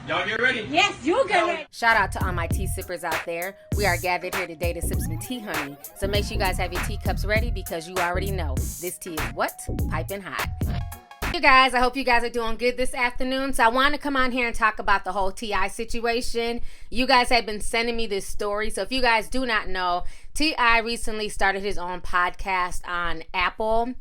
Y'all get ready? Yes, you get ready. Shout out to all my tea sippers out there. We are gathered here today to sip some tea, honey. So make sure you guys have your teacups ready because you already know this tea is what? Piping hot. You guys, I hope you guys are doing good this afternoon. So I want to come on here and talk about the whole T.I. situation. You guys have been sending me this story. So if you guys do not know, T.I. recently started his own podcast on Apple.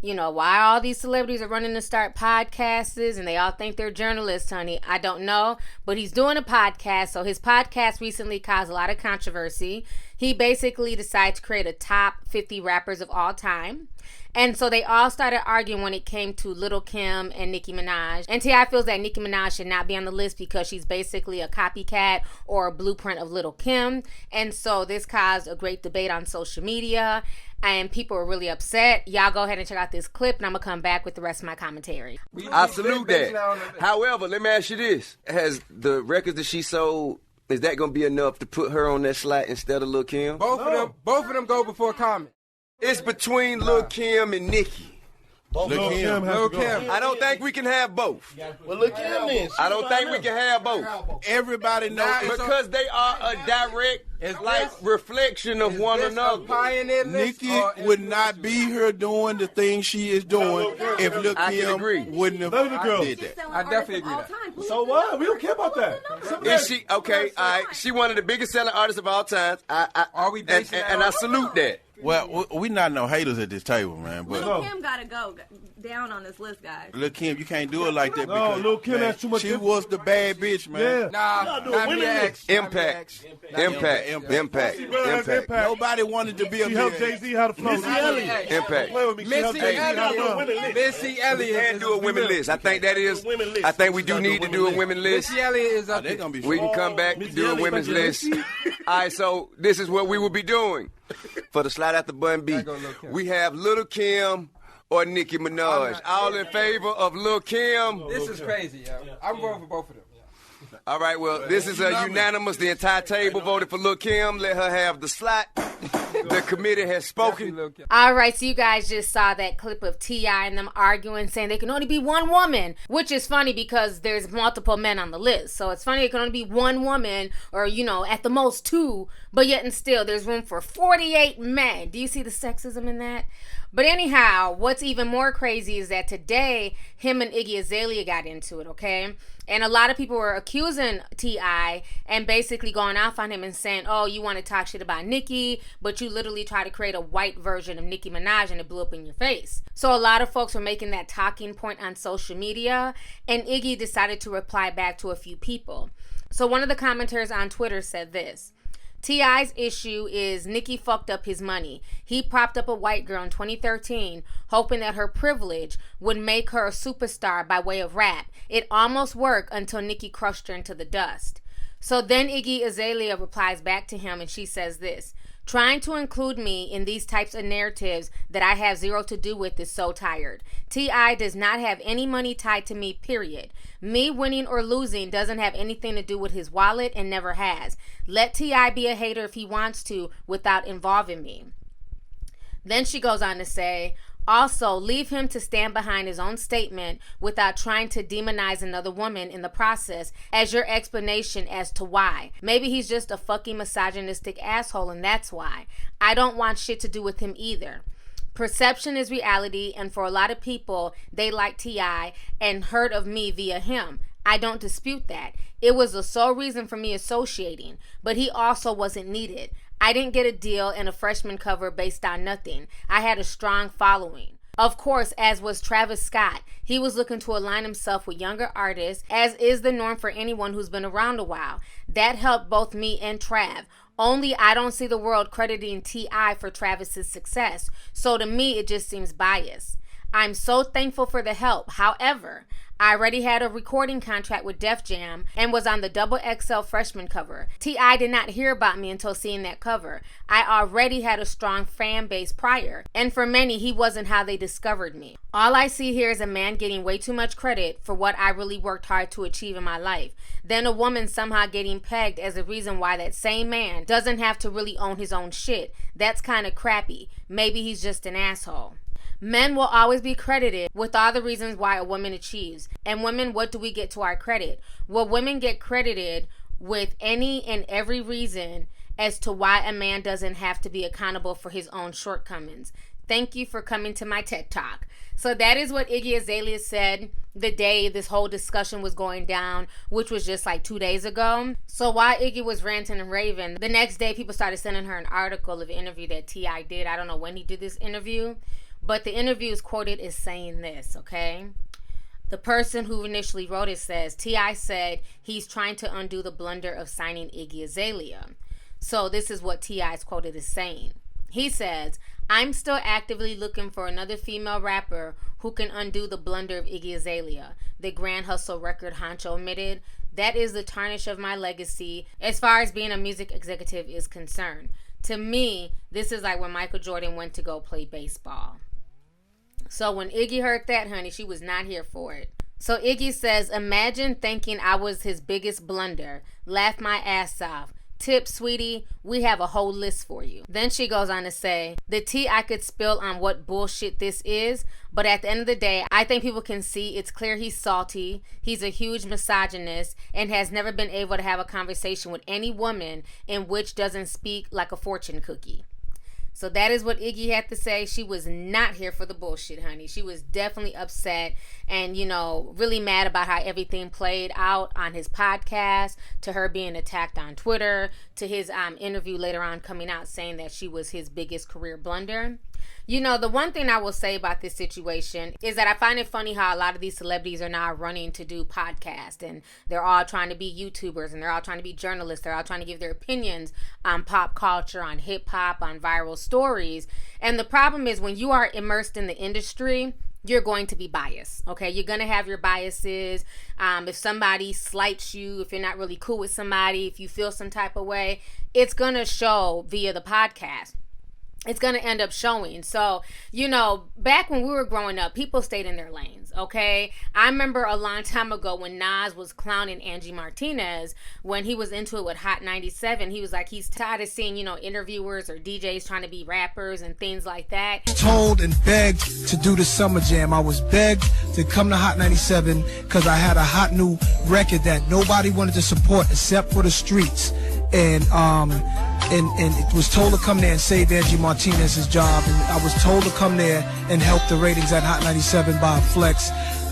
You know, why all these celebrities are running to start podcasts and they all think they're journalists, honey. I don't know, but he's doing a podcast. So his podcast recently caused a lot of controversy. He basically decided to create a top 50 rappers of all time. And so they all started arguing when it came to Lil' Kim and Nicki Minaj. And T.I. feels that Nicki Minaj should not be on the list because she's basically a copycat or a blueprint of Lil' Kim. And so this caused a great debate on social media. And people were really upset. Y'all go ahead and check out this clip, and I'm going to come back with the rest of my commentary. I salute that. However, let me ask you this. Has the records that she sold, is that going to be enough to put her on that slot instead of Lil' Kim? Both of them go before Common. It's between Lil' Kim and Nicki. Lil' Kim. I don't think we can have both. Well, Lil' Kim then. I don't think we can have both. Everybody knows Because they are a direct reflection of one another. Nicki would not be here doing the things she is doing if Lil' Kim wouldn't have did that. I definitely agree with that. So what? We don't care about that. Is she okay? All right. She one of the biggest selling artists of all time. Are we basing that and I salute that. Well, we not no haters at this table, man. But Lil' Kim gotta go down on this list, guys. Lil' Kim, you can't do it like that. No, because, Lil' Kim man, has too much. She was the bad bitch, man. Nah, not me X. Impact. Nobody wanted to be a She helped Jay-Z how to flow. Missy Elliott. Impact. Play with me. She helped Jay-Z how to flow. Missy Elliott. And do a women list. I think that is. I think we do need to do a women list. Missy Elliott is up They're there. gonna be. We can come back to do a women's list. All right, so this is what we will be doing for the Slide After Bun B. We have Lil' Kim or Nicki Minaj. All in favor of Lil' Kim? This is crazy, yo. I'm voting for both of them. All right, well, this is a unanimous. The entire table voted for Lil' Kim. Let her have the slot. The committee has spoken. All right, so you guys just saw that clip of T.I. and them arguing, saying they can only be one woman, which is funny because there's multiple men on the list. So it's funny it can only be one woman or, you know, at the most two, but yet and still there's room for 48 men. Do you see the sexism in that? But anyhow, what's even more crazy is that today, him and Iggy Azalea got into it, okay? And a lot of people were accusing T.I. and basically going off on him and saying, oh, you want to talk shit about Nicki, but you literally try to create a white version of Nicki Minaj and it blew up in your face. So a lot of folks were making that talking point on social media, and Iggy decided to reply back to a few people. So one of the commenters on Twitter said this: T.I.'s issue is Nicki fucked up his money. He propped up a white girl in 2013, hoping that her privilege would make her a superstar by way of rap. It almost worked until Nicki crushed her into the dust. So then Iggy Azalea replies back to him and she says this: trying to include me in these types of narratives that I have zero to do with is so tired. T.I. does not have any money tied to me, period. Me winning or losing doesn't have anything to do with his wallet and never has. Let T.I. be a hater if he wants to without involving me. Then she goes on to say, also, leave him to stand behind his own statement without trying to demonize another woman in the process as your explanation as to why. Maybe he's just a fucking misogynistic asshole and that's why. I don't want shit to do with him either. Perception is reality, and for a lot of people, they like T.I. and heard of me via him. I don't dispute that. It was the sole reason for me associating, but he also wasn't needed. I didn't get a deal and a freshman cover based on nothing. I had a strong following. Of course, as was Travis Scott, he was looking to align himself with younger artists, as is the norm for anyone who's been around a while. That helped both me and Trav. Only I don't see the world crediting T.I. for Travis's success, so to me it just seems biased. I'm so thankful for the help. However, I already had a recording contract with Def Jam and was on the XXL freshman cover. T.I. did not hear about me until seeing that cover. I already had a strong fan base prior, and for many, he wasn't how they discovered me. All I see here is a man getting way too much credit for what I really worked hard to achieve in my life. Then a woman somehow getting pegged as a reason why that same man doesn't have to really own his own shit. That's kind of crappy. Maybe he's just an asshole. Men will always be credited with all the reasons why a woman achieves. And women, what do we get to our credit? Well, women get credited with any and every reason as to why a man doesn't have to be accountable for his own shortcomings. Thank you for coming to my TED Talk. So that is what Iggy Azalea said the day this whole discussion was going down, which was just like 2 days ago. So while Iggy was ranting and raving, the next day people started sending her an article of an interview that T.I. did. I don't know when he did this interview, but the interview is quoted as saying this, okay? The person who initially wrote it says, T.I. said he's trying to undo the blunder of signing Iggy Azalea. So this is what T.I. is quoted as saying. He says, I'm still actively looking for another female rapper who can undo the blunder of Iggy Azalea, the Grand Hustle record honcho admitted. That is the tarnish of my legacy as far as being a music executive is concerned. To me, this is like when Michael Jordan went to go play baseball. So when Iggy heard that, honey, she was not here for it. So Iggy says, imagine thinking I was his biggest blunder. Laugh my ass off. Tip, sweetie, we have a whole list for you. Then she goes on to say, the tea I could spill on what bullshit this is, but at the end of the day, I think people can see it's clear he's salty, he's a huge misogynist, and has never been able to have a conversation with any woman in which doesn't speak like a fortune cookie. So that is what Iggy had to say. She was not here for the bullshit, honey. She was definitely upset and, really mad about how everything played out on his podcast, to her being attacked on Twitter, to his interview later on coming out saying that she was his biggest career blunder. The one thing I will say about this situation is that I find it funny how a lot of these celebrities are now running to do podcasts, and they're all trying to be YouTubers, and they're all trying to be journalists. They're all trying to give their opinions on pop culture, on hip hop, on viral stories. And the problem is when you are immersed in the industry, you're going to be biased, okay? You're going to have your biases. If somebody slights you, if you're not really cool with somebody, if you feel some type of way, it's going to show via the podcast. It's going to end up showing. So, back when we were growing up, people stayed in their lanes, okay? I remember a long time ago when Nas was clowning Angie Martinez when he was into it with Hot 97. He was like, he's tired of seeing, interviewers or DJs trying to be rappers and things like that. Told and begged to do the Summer Jam. I was begged to come to Hot 97 because I had a hot new record that nobody wanted to support except for the streets. And it was told to come there and save Angie Martinez's job, and I was told to come there and help the ratings at Hot 97 by Flex,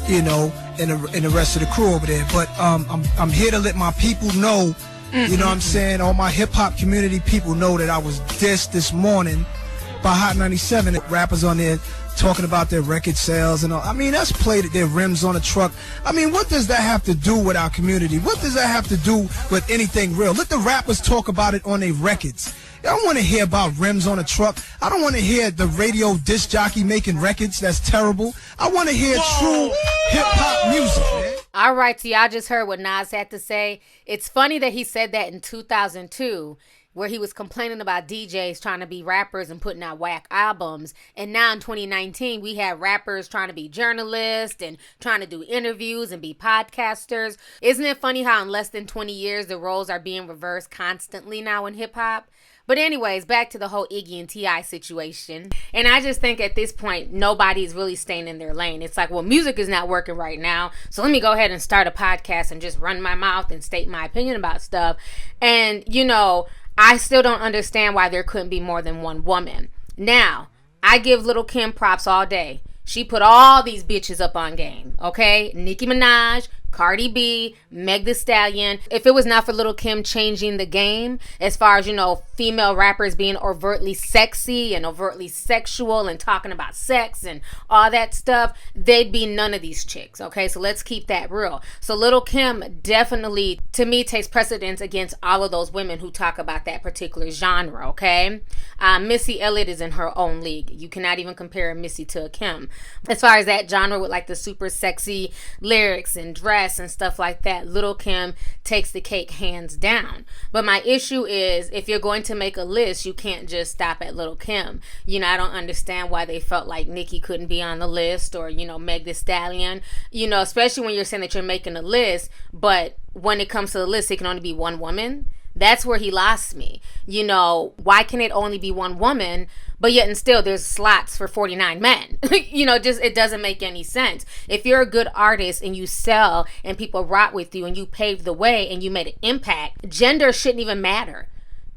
and the rest of the crew over there. But I'm here to let my people know, you know what I'm saying, all my hip hop community people know that I was dissed this morning by Hot 97. Rappers on there talking about their record sales and all. I mean, that's played their rims on a truck. I mean, what does that have to do with our community? What does that have to do with anything real? Let the rappers talk about it on their records. I don't want to hear about rims on a truck. I don't want to hear the radio disc jockey making records. That's terrible. I want to hear true hip-hop music, man. All right, so y'all just heard what Nas had to say. It's funny that he said that in 2002, where he was complaining about DJs trying to be rappers and putting out whack albums. And now in 2019, we have rappers trying to be journalists and trying to do interviews and be podcasters. Isn't it funny how in less than 20 years, the roles are being reversed constantly now in hip hop? But anyways, back to the whole Iggy and T.I. situation. And I just think at this point, nobody's really staying in their lane. It's like, well, music is not working right now, so let me go ahead and start a podcast and just run my mouth and state my opinion about stuff. And, I still don't understand why there couldn't be more than one woman. Now, I give Lil' Kim props all day. She put all these bitches up on game, okay? Nicki Minaj, Cardi B, Meg Thee Stallion. If it was not for Lil' Kim changing the game, as far as, female rappers being overtly sexy and overtly sexual and talking about sex and all that stuff, they'd be none of these chicks, okay? So let's keep that real. So Lil' Kim definitely, to me, takes precedence against all of those women who talk about that particular genre, okay? Missy Elliott is in her own league. You cannot even compare Missy to a Kim. As far as that genre with like the super sexy lyrics and dress and stuff like that, Lil' Kim takes the cake hands down. But my issue is, if you're going to make a list, you can't just stop at Lil' Kim. I don't understand why they felt like Nicki couldn't be on the list, or Meg Thee Stallion, especially when you're saying that you're making a list, but when it comes to the list, it can only be one woman. That's where he lost me. You know, why can it only be one woman, but yet and still there's slots for 49 men? You know, just it doesn't make any sense. If you're a good artist and you sell and people rock with you and you paved the way and you made an impact, gender shouldn't even matter.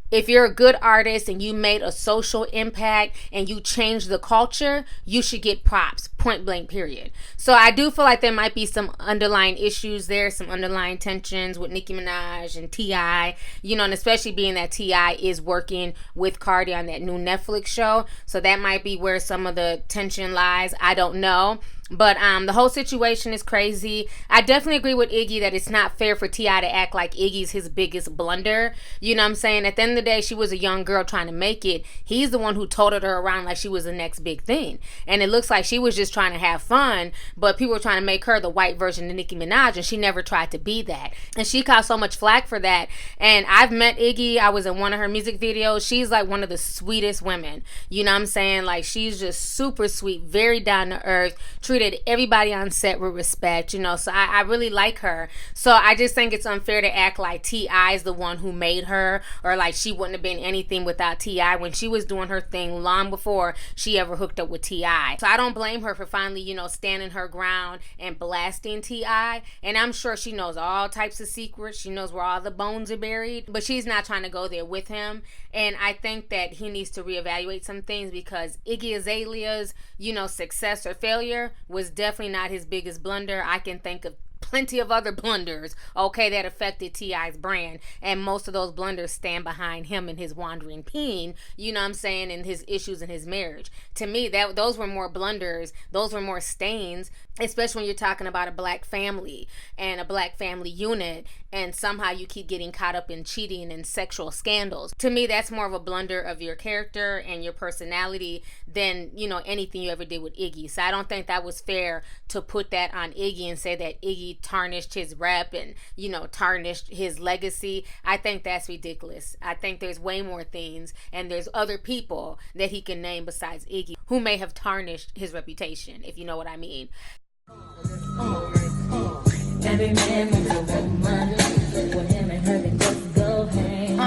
If you're a good artist and you made a social impact and you changed the culture, you should get props, point blank, period. So I do feel like there might be some underlying issues there, some underlying tensions with Nicki Minaj and T.I., you know, and especially being that T.I. is working with Cardi on that new Netflix show. So that might be where some of the tension lies. I don't know. But the whole situation is crazy. I definitely agree with Iggy that it's not fair for T.I. to act like Iggy's his biggest blunder. You know what I'm saying? At the end of the day, she was a young girl trying to make it. He's the one who toted her around like she was the next big thing. And it looks like she was just trying to have fun, but people were trying to make her the white version of Nicki Minaj, and she never tried to be that. And she caught so much flack for that. And I've met Iggy. I was in one of her music videos. She's like one of the sweetest women. You know what I'm saying? Like, she's just super sweet, very down to earth, treated everybody on set with respect, you know, so I really like her. So I just think it's unfair to act like T.I. is the one who made her, or like she wouldn't have been anything without T.I. when she was doing her thing long before she ever hooked up with T.I. So I don't blame her for finally, you know, standing her ground and blasting T.I. And I'm sure she knows all types of secrets. She knows where all the bones are buried, but she's not trying to go there with him. And I think that he needs to reevaluate some things, because Iggy Azalea's, you know, success or failure was definitely not his biggest blunder. I can think of plenty of other blunders, okay, that affected T.I.'s brand, and most of those blunders stand behind him and his wandering peen, you know what I'm saying, and his issues in his marriage. To me, those were more blunders, those were more stains, especially when you're talking about a black family and a black family unit, and somehow you keep getting caught up in cheating and sexual scandals. To me, that's more of a blunder of your character and your personality than, you know, anything you ever did with Iggy. So I don't think that was fair to put that on Iggy and say that Iggy tarnished his rep and, you know, tarnished his legacy. I think that's ridiculous. I think there's way more things, and there's other people that he can name besides Iggy who may have tarnished his reputation, if you know what I mean. Every man wants a woman with him and her, they just go hang.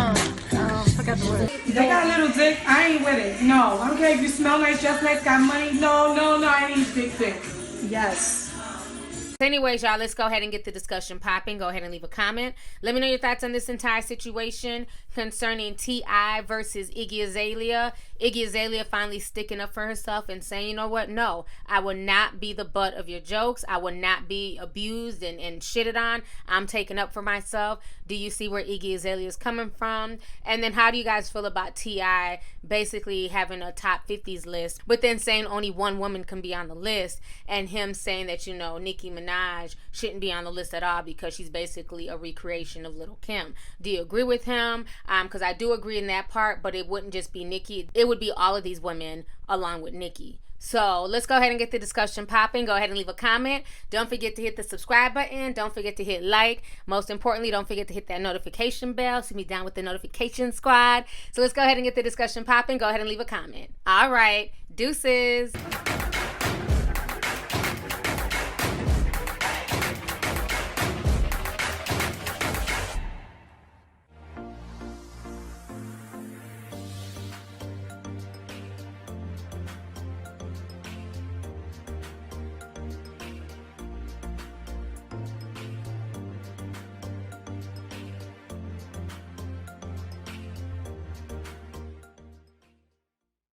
They got a little dick. I ain't with it. No, I don't care if you smell nice, dress nice, got money. No, I need big dick. Yes. Anyways, y'all, let's go ahead and get the discussion popping. Go ahead and leave a comment. Let me know your thoughts on this entire situation concerning T.I. versus Iggy Azalea. Iggy Azalea finally sticking up for herself and saying, you know what? No, I will not be the butt of your jokes. I will not be abused and shitted on. I'm taking up for myself. Do you see where Iggy Azalea is coming from? And then how do you guys feel about T.I. basically having a top 50s list, but then saying only one woman can be on the list, and him saying that, you know, Nicki Minaj shouldn't be on the list at all because she's basically a recreation of Lil' Kim? Do you agree with him? Because I do agree in that part, but it wouldn't just be Nicki. It would be all of these women along with Nicki. So let's go ahead and get the discussion popping. Go ahead and leave a comment. Don't forget to hit the subscribe button. Don't forget to hit like. Most importantly, don't forget to hit that notification bell. See me down with the notification squad. So let's go ahead and get the discussion popping. Go ahead and leave a comment. All right. Deuces.